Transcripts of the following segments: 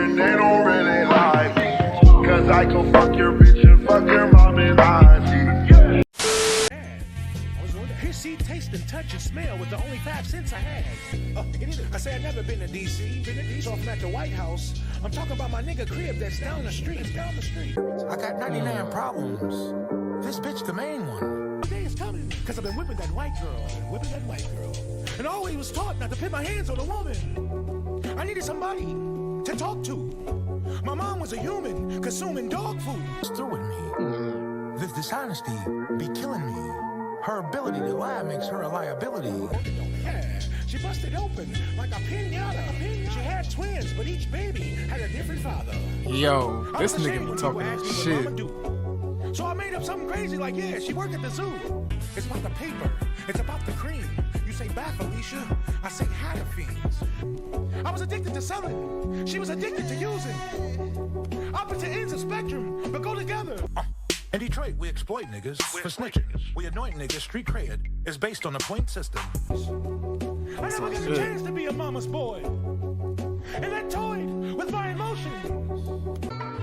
and they don't really like me. Cause I can fuck your bitch and fuck your mom and auntie. Hear, see, taste, and touch and smell was the only 5 cents I had. I say I've never been to D.C. So if I'm at the White House, I'm talking about my nigga crib that's down the street. I got 99 problems. This bitch the main one. The day is coming, because I've been whipping that white girl. And I always was taught not to put my hands on a woman. I needed somebody to talk to. My mom was a human consuming dog food. It's through with me. This dishonesty be killing me. Her ability to lie makes her a liability. Yeah, she busted open like a piñata. She had twins, but each baby had a different father. Yo, this nigga be talking that shit. So I made up something crazy like, yeah, she worked at the zoo. It's about the paper. It's about the cream. You say bye, Felicia. I say hi to fiends. I was addicted to selling. She was addicted to using. Opposite ends of spectrum, but go together. In Detroit, we exploit niggas for snitching. We anoint niggas street cred is based on the point system. I never got the chance to be a mama's boy. And that toyed with my emotions.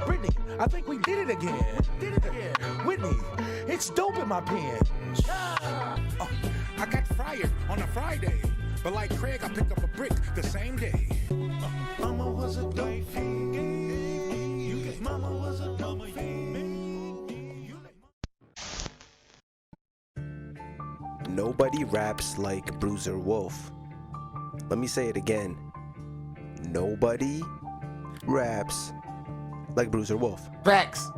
Brittany, I think we did it again. Whitney, it's dope in my pen. I got fired on a Friday. But like Craig, I picked up a brick the same day. Mama was a dope fiend. Mama was a dope fiend. Nobody raps like Bruiser Wolf. Let me say it again. Nobody raps like Bruiser Wolf. Facts.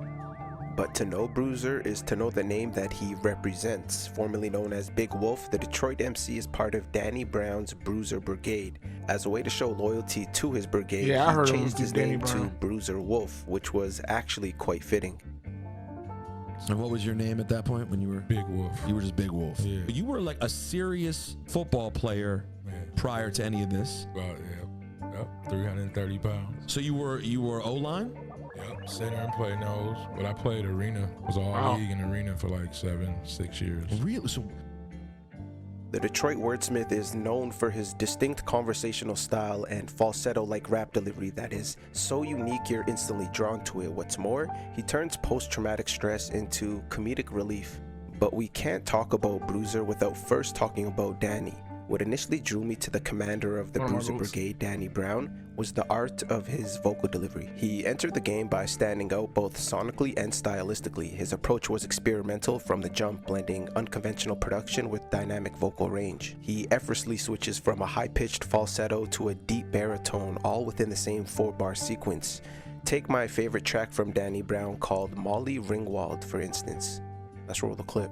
But to know Bruiser is to know the name that he represents. Formerly known as Big Wolf, the Detroit MC is part of Danny Brown's Bruiser Brigade. As a way to show loyalty to his brigade, he changed his name to Bruiser Wolf, which was actually quite fitting. And what was your name at that point when you were? Big Wolf. You were just Big Wolf. Yeah. You were like a serious football player prior to any of this. About 330 pounds. So you were O-line? Yep, center and play nose. But I played arena. Was all league in arena for like 6 years. Really? So the Detroit wordsmith is known for his distinct conversational style and falsetto-like rap delivery that is so unique you're instantly drawn to it. What's more, he turns post-traumatic stress into comedic relief. But we can't talk about Bruiser without first talking about Danny. What initially drew me to the commander of the Bruiser Brigade, Danny Brown, was the art of his vocal delivery. He entered the game by standing out both sonically and stylistically. His approach was experimental from the jump, blending unconventional production with dynamic vocal range. He effortlessly switches from a high-pitched falsetto to a deep baritone, all within the same 4-bar sequence. Take my favorite track from Danny Brown called Molly Ringwald, for instance. Let's roll the clip.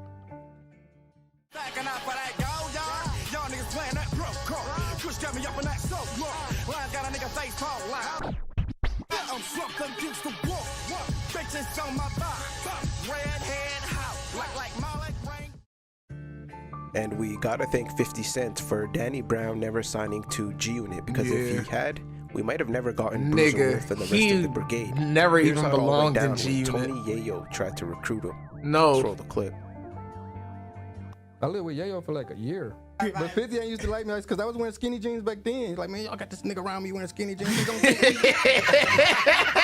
And we gotta thank 50 Cent for Danny Brown never signing to G-Unit, because if he had, we might have never gotten Bruiser Wolf and the rest of the brigade. Never even belonged in G-Unit. Tony Yayo tried to recruit him. No. Let's roll the clip. I lived with Yayo for like a year. But 50 ain't used to like me because I was wearing skinny jeans back then. He's like, man, y'all got this nigga around me wearing skinny jeans. He don't take it.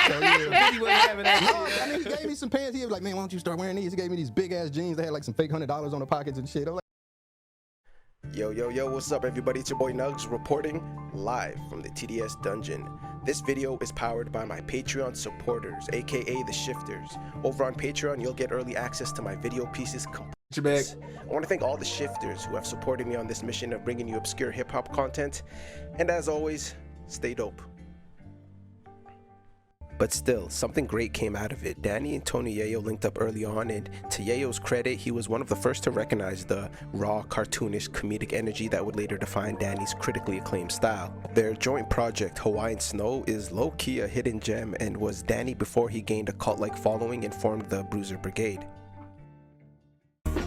So, yeah. He gave me some pants. He was like, man, why don't you start wearing these? He gave me these big ass jeans. They had like some fake $100 on the pockets and shit. I was like, Yo, what's up everybody? It's your boy Nugs reporting live from the TDS dungeon. This video is powered by my Patreon supporters, aka the Shifters. Over on Patreon, you'll get early access to my video pieces. I want to thank all the Shifters who have supported me on this mission of bringing you obscure hip-hop content. And as always, stay dope. But still, something great came out of it. Danny and Tony Yayo linked up early on, and to Yayo's credit, he was one of the first to recognize the raw, cartoonish, comedic energy that would later define Danny's critically acclaimed style. Their joint project, Hawaiian Snow, is low-key a hidden gem and was Danny before he gained a cult-like following and formed the Bruiser Brigade.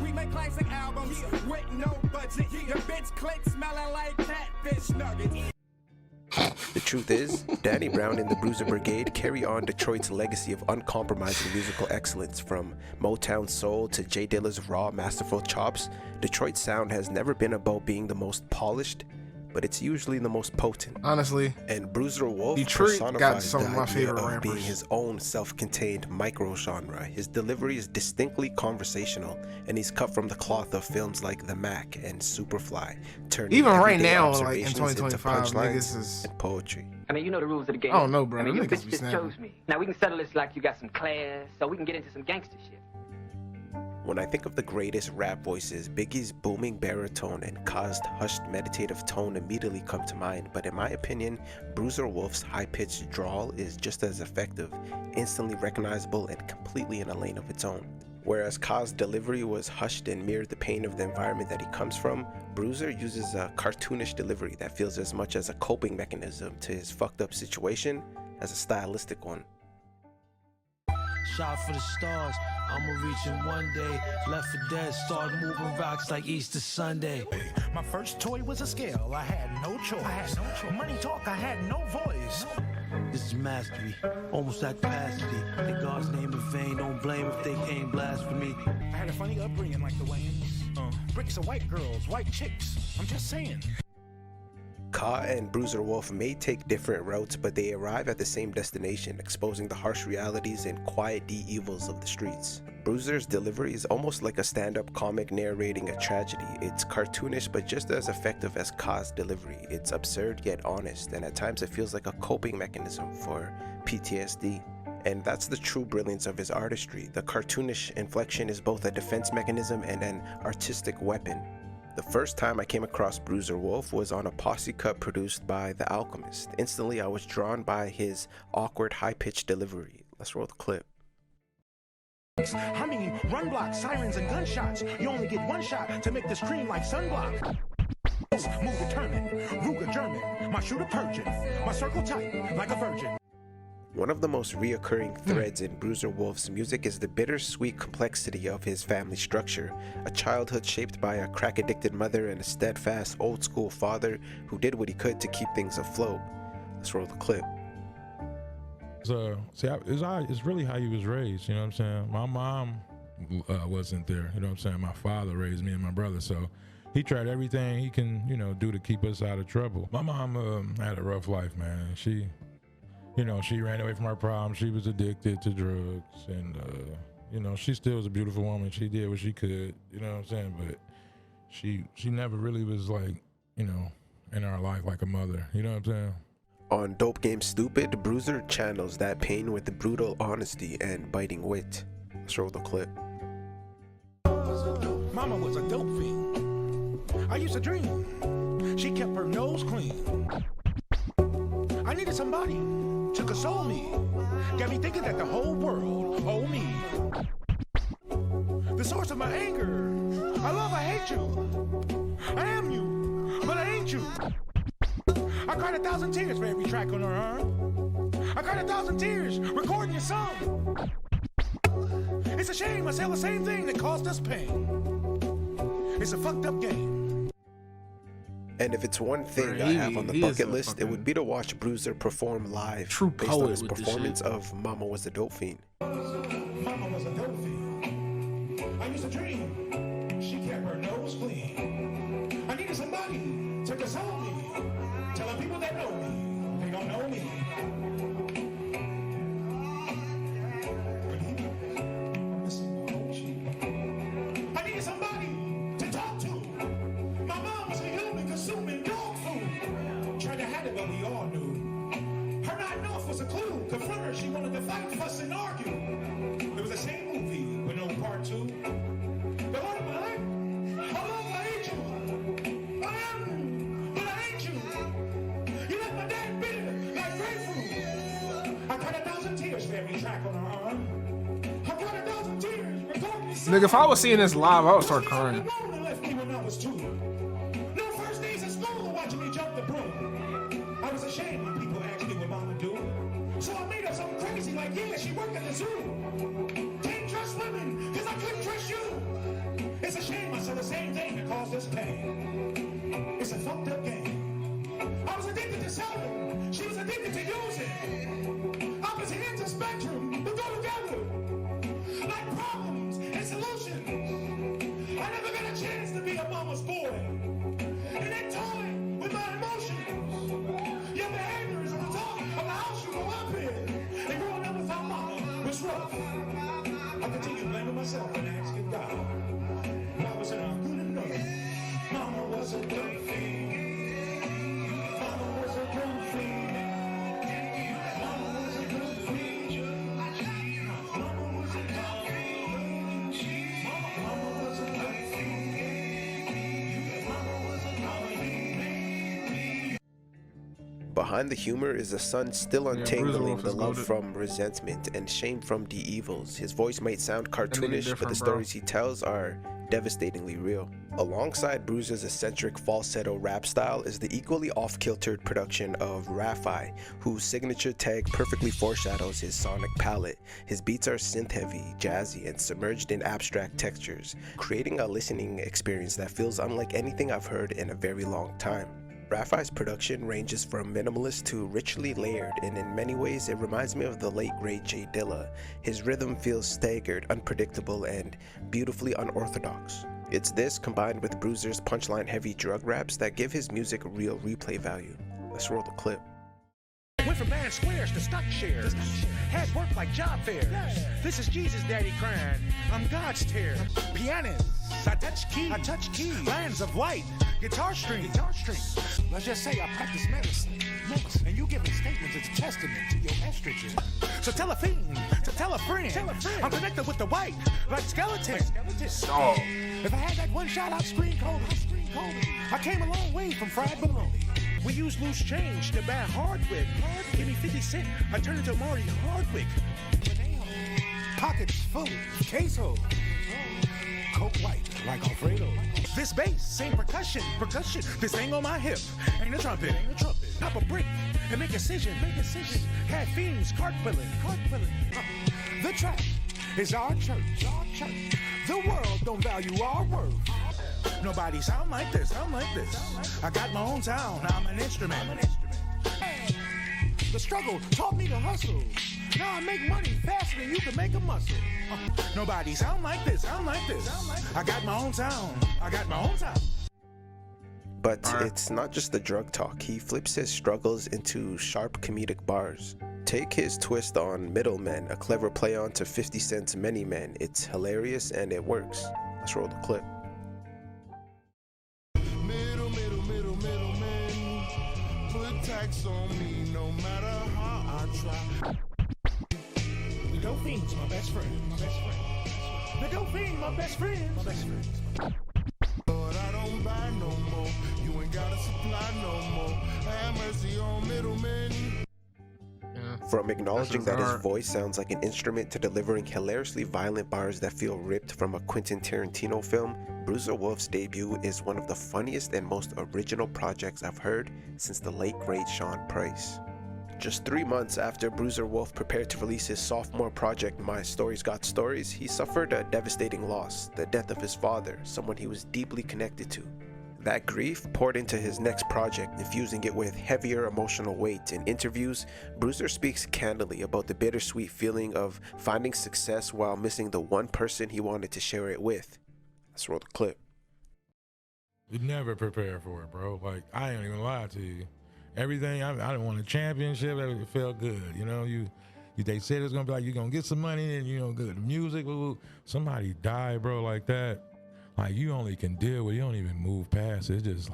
We make classic albums with no budget. Your bitch click smelling like catfish nuggets. The truth is, Danny Brown and the Bruiser Brigade carry on Detroit's legacy of uncompromising musical excellence. From Motown soul to J Dilla's raw, masterful chops, Detroit's sound has never been about being the most polished, but it's usually the most potent. Honestly, And Bruiser Wolf Detroit got personifies some the of my idea favorite of rappers. being his own self-contained micro-genre. His delivery is distinctly conversational, and he's cut from the cloth of films like The Mac and Superfly, turning even right everyday now, like in observations into 2025, punchlines niggas is. and poetry. I mean, you know the rules of the game. I don't know, bro. I mean, Them you niggas bitch be just snapping. chose me. Now we can settle this like you got some class, so we can get into some gangster shit. When I think of the greatest rap voices, Biggie's booming baritone and Kaz's hushed meditative tone immediately come to mind, but in my opinion, Bruiser Wolf's high-pitched drawl is just as effective, instantly recognizable, and completely in a lane of its own. Whereas Kaz's delivery was hushed and mirrored the pain of the environment that he comes from, Bruiser uses a cartoonish delivery that feels as much as a coping mechanism to his fucked up situation as a stylistic one. Shot for the stars, I'ma reach in one day. Left for dead, start moving rocks like Easter Sunday. My first toy was a scale. I had no choice. Money talk, I had no voice. This is mastery, almost at capacity. In God's name in vain, don't blame if they came blasphemy. I had a funny upbringing like the Wayans. Bricks of white girls, white chicks. I'm just saying. Ka and Bruiser Wolf may take different routes, but they arrive at the same destination, exposing the harsh realities and quiet evils of the streets. Bruiser's delivery is almost like a stand-up comic narrating a tragedy. It's cartoonish, but just as effective as Ka's delivery. It's absurd yet honest, and at times it feels like a coping mechanism for PTSD. And that's the true brilliance of his artistry. The cartoonish inflection is both a defense mechanism and an artistic weapon. The first time I came across Bruiser Wolf was on a posse cut produced by The Alchemist. Instantly, I was drawn by his awkward, high-pitched delivery. Let's roll the clip. I mean, run blocks, sirens, and gunshots. You only get one shot to make this cream like sunblock. Move determined, Ruger German, my shooter purging, my circle tight like a virgin. One of the most reoccurring threads in Bruiser Wolf's music is the bittersweet complexity of his family structure, a childhood shaped by a crack-addicted mother and a steadfast, old-school father who did what he could to keep things afloat. Let's roll the clip. It's really how you was raised, you know what I'm saying? My mom wasn't there, you know what I'm saying? My father raised me and my brother, so he tried everything he can, you know, do to keep us out of trouble. My mom had a rough life, man. She ran away from her problems. She was addicted to drugs, and you know, she still was a beautiful woman. She did what she could, you know what I'm saying? But she never really was like, you know, in our life like a mother, you know what I'm saying? On Dope Game Stupid, Bruiser channels that pain with brutal honesty and biting wit. Let's roll the clip. Mama was a dope fiend. I used to dream. She kept her nose clean. I needed somebody to console me. Got me thinking that the whole world owed me. The source of my anger. I love, I hate you. I am you, but I ain't you. I cried 1,000 tears for every track on her arm. I cried 1,000 tears recording your song. It's a shame I sell the same thing that caused us pain. It's a fucked up game. And if it's one thing I have on the bucket list, it would be to watch Bruiser perform live True based on poet his with this performance shit. of Mama Was a Dope Fiend. Mama was a dope fiend. I used to dream. She kept her nose clean. I needed somebody to console me. Telling people that know me, they don't know me. I needed somebody to talk to. My mom was a human consuming dog food. Tried to hide it, but we all knew. Her not north was a clue. Confront her, she wanted to fight, fuss, and argue. It was the same movie with no part two. The one of my life, I love, I hate you. I am, but I hate you. You left my dad bitter like grapefruit. I cried 1,000 tears for every track on her arm. I cried 1,000 tears recording this song. Nigga, if I was seeing this live, I would start crying. Mama left me when I was 2. No first days at school watching me jump the broom. I was ashamed when people asked me what mama do. So I made up something crazy like, yeah, she worked at the zoo. Can't trust women, cause I couldn't trust you. It's a shame I said the same thing that caused us pain. It's a fucked up game. I was addicted to selling. She was addicted to using. Opposite ends of spectrum, but go together. Like problems and solutions. I never got a chance to be a mama's boy. And that toy with my emotions. I continue blaming myself and asking God. Mama said I'm good enough. Mama was a good fiend. Mama was a good fiend. Mama was a good fiend. Mama was a good fiend. Mama was a good fiend. Mama was a good fiend. Behind the humor is a son still Bruiser untangling Wolf the is love goated. from resentment and shame from the evils. His voice might sound cartoonish, but the different, bro. stories he tells are devastatingly real. Alongside Bruiser's eccentric falsetto rap style is the equally off-kiltered production of Raffi, whose signature tag perfectly foreshadows his sonic palette. His beats are synth-heavy, jazzy, and submerged in abstract textures, creating a listening experience that feels unlike anything I've heard in a very long time. Raffi's production ranges from minimalist to richly layered, and in many ways it reminds me of the late great J Dilla. His rhythm feels staggered, unpredictable, and beautifully unorthodox. It's this combined with Bruiser's punchline heavy drug raps that give his music real replay value. Let's roll the clip. Went from band squares to stock shares. Had work like job fairs. This is Jesus' daddy crying. I'm God's tears. Pianists. I touch keys. Lands of light. Guitar strings. Let's just say I practice medicine. And you giving statements as a testament to your estrogen. So tell a fiend to tell a friend. I'm connected with the white like skeleton. Oh. If I had that one shot, I'd scream Kobe. I came a long way from fried bologna. We use loose change to buy Hardwick. Give me 50 cents, I turn into Marty Hardwick. Pockets full of queso. Coke white like Alfredo. This bass, same percussion. This thing on my hip ain't a trumpet. Pop a brick and make incision. Had fiends cartwheeling. The track is our church. The world don't value our worth. Nobody sound like this. I got my own sound. I'm an instrument. The struggle taught me to hustle. Now I make money faster than you can make a muscle. Nobody sound like this. I got my own sound. But it's not just the drug talk. He flips his struggles into sharp comedic bars. Take his twist on Middlemen, a clever play on to 50 Cent's Many Men. It's hilarious and it works. Let's roll the clip. Middleman. Put tax on me no matter how I try. The Dauphine's my best friend. The Dauphine's my best friend. But I don't buy no more. You ain't gotta supply no more. Have mercy on middlemen. From acknowledging That's that his hard. voice sounds like an instrument to delivering hilariously violent bars that feel ripped from a Quentin Tarantino film, Bruiser Wolf's debut is one of the funniest and most original projects I've heard since the late great Sean Price. Just 3 months after Bruiser Wolf prepared to release his sophomore project, My Stories Got Stories, he suffered a devastating loss, the death of his father, someone he was deeply connected to. That grief poured into his next project, infusing it with heavier emotional weight. In interviews, Bruiser speaks candidly about the bittersweet feeling of finding success while missing the one person he wanted to share it with. Let's roll the clip. You never prepare for it, bro. Like, I ain't even lie to you. Everything, I didn't want a championship. It felt good. You know, they said it's gonna be like, you're gonna get some money and, you know, good music. Somebody died, bro, like that. Like, you only can deal with, you don't even move past it. It's just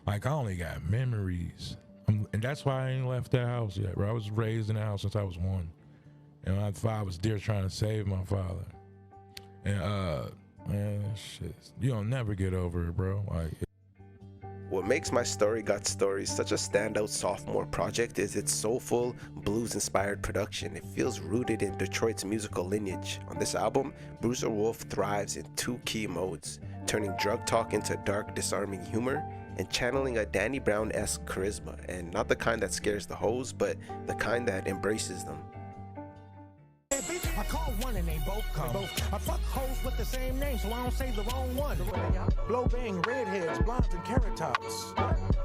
like I only got memories. And that's why I ain't left that house yet, bro. I was raised in the house since I was 1. And my father was there trying to save my father. And, man, shit, you don't never get over it, bro. Like, What makes My Story Got Stories such a standout sophomore project is its soulful, blues-inspired production. It feels rooted in Detroit's musical lineage. On this album, Bruiser Wolf thrives in 2 key modes, turning drug talk into dark, disarming humor, and channeling a Danny Brown-esque charisma, and not the kind that scares the hoes, but the kind that embraces them. I call one and they both come. I fuck hoes with the same name, so I don't say the wrong one. Blow bang, redheads, blondes, and carrot tops.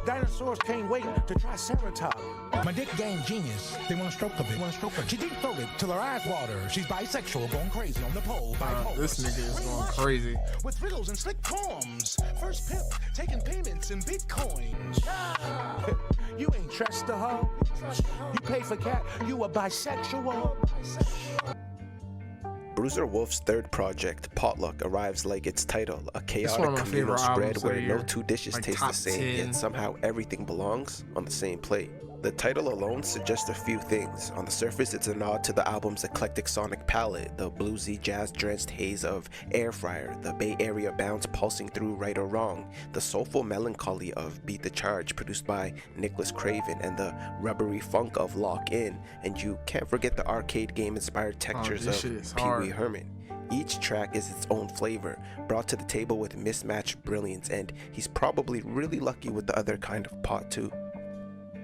Dinosaurs can't wait to try Ceratops. My dick game genius. They want a stroke of it. She deep throated till her eyes water. She's bisexual, going crazy on the pole. Bipolar. This nigga is going crazy. With riddles and slick poems. First pimp, taking payments in bitcoins. You ain't trust the hoe. You pay for cat, you a bisexual. Bruiser Wolf's third project, Potluck, arrives like its title, a chaotic my communal favorite spread albums of where the no year. two dishes Like taste top the same, 10. yet somehow everything belongs on the same plate. The title alone suggests a few things. On the surface, it's a nod to the album's eclectic sonic palette, the bluesy, jazz-drenched haze of Air Fryer, the Bay Area bounce pulsing through Right or Wrong, the soulful melancholy of Beat the Charge, produced by Nicholas Craven, and the rubbery funk of Lock In, and you can't forget the arcade game-inspired textures this of shit is Pee hard. Wee Herman. Each track is its own flavor, brought to the table with mismatched brilliance, and he's probably really lucky with the other kind of pot too.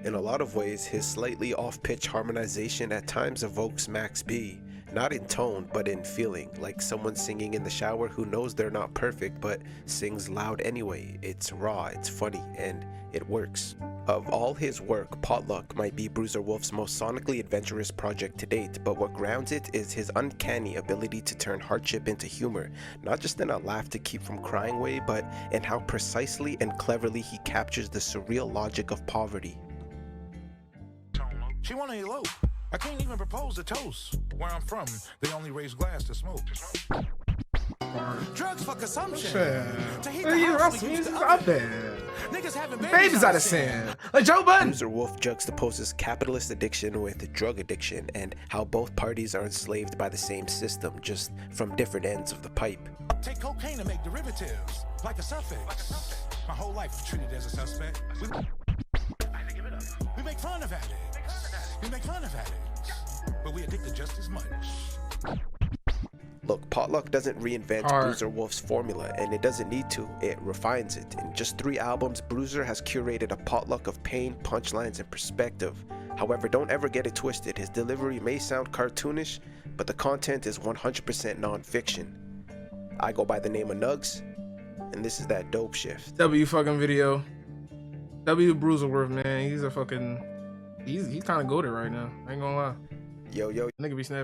In a lot of ways, his slightly off-pitch harmonization at times evokes Max B, not in tone, but in feeling, like someone singing in the shower who knows they're not perfect, but sings loud anyway. It's raw, it's funny, and it works. Of all his work, Potluck might be Bruiser Wolf's most sonically adventurous project to date, but what grounds it is his uncanny ability to turn hardship into humor, not just in a laugh to keep from crying way, but in how precisely and cleverly he captures the surreal logic of poverty. She wanna elope. I can't even propose a toast. Where I'm from, they only raise glass to smoke. Drugs for consumption. To heat the Yeah, house, that's we use music the up oven. there. Niggas having Babies out of sin. Like Joe Budden. Bruiser Wolf juxtaposes capitalist addiction with drug addiction and how both parties are enslaved by the same system, just from different ends of the pipe. Take cocaine to make derivatives, like a suffix. My whole life treated as a suspect. We make fun of addicts. We make fun of addicts. But we addicted just as much. Look, Potluck doesn't reinvent Hard. Bruiser Wolf's formula, and it doesn't need to. It refines it. In just 3 albums, Bruiser has curated a potluck of pain, punchlines, and perspective. However, don't ever get it twisted. His delivery may sound cartoonish, but the content is 100% non-fiction. I go by the name of Nugs, and this is that dope shift. W fucking video. W Bruiserworth, man. He's a fucking. He's kind of goated right now. I ain't gonna lie. Yo, Nigga be snapping.